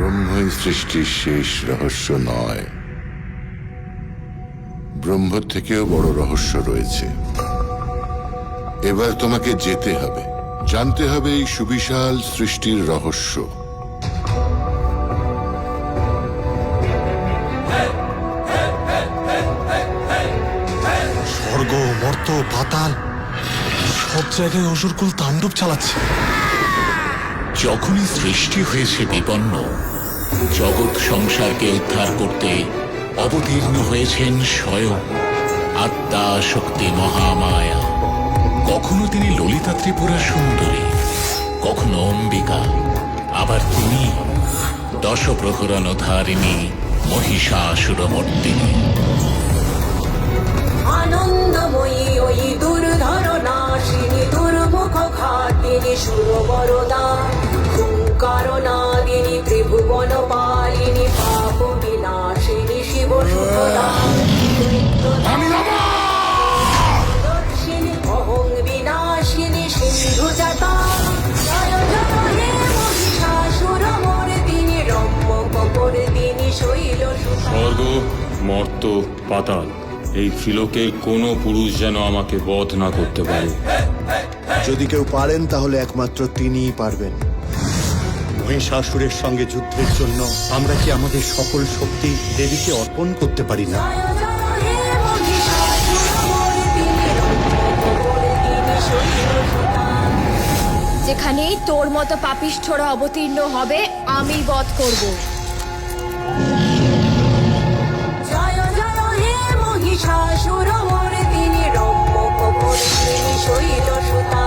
ব্রহ্মই সৃষ্টির শেষ রহস্য নয়, ব্রহ্ম থেকেও বড় রহস্য রয়েছে। এবার তোমাকে যেতে হবে, জানতে হবে এই সুবিশাল সৃষ্টির রহস্য। স্বর্গ, মর্ত, পাতাল সব জায়গায় অসুরকুল তাণ্ডব চালাচ্ছে। যখনই সৃষ্টি হয়েছে বিপন্ন, জগৎ সংসারকে উদ্ধার করতে অবতীর্ণ হয়েছেন স্বয়ং আত্মা শক্তি মহামায়া। কখনো তিনি ললিতা ত্রিপুরা সুন্দরী, কখনো অম্বিকা, আবার তিনি দশপ্রহরণধারিণী মহিষাসুরমর্দিনী। আনন্দময়ী ওই দুর্ধর নাশিনী, দুর্মুখ ঘাতিনী সুরবরদা, হুঙ্কারনাদিনী ত্রিভুবন পালিনী, পাপ বিনাশিনী শিব সুখদা, দর্শিনী অহং বিনাশিনী সিন্ধু জাতা। জয় জয় হে মহিষাসুরমর্দিনী, রম্য কপর্দিনী শৈল সুতা। স্বর্গ, মর্ত, পাতাল, এই ত্রিলোকের কোনো পুরুষ যেন আমাকে বধ না করতে পারে। যদি কেউ পারেন তাহলে একমাত্র তিনিই পারবেন। মহিষাসুরের সঙ্গে যুদ্ধের জন্য আমরা কি আমাদের সকল শক্তি দেবীকে অর্পণ করতে পারি না? জয় জয় হে মহিষাসুরমর্দিনী, রম্য কপর্দিনী শৈল সুতা। যেখানেই তোর মতো পাপিষ্ঠরা অবতীর্ণ হবে আমি বধ করব। জয় জয় হে মহিষাসুরমর্দিনী, রম্য কপর্দিনী শৈল সুতা।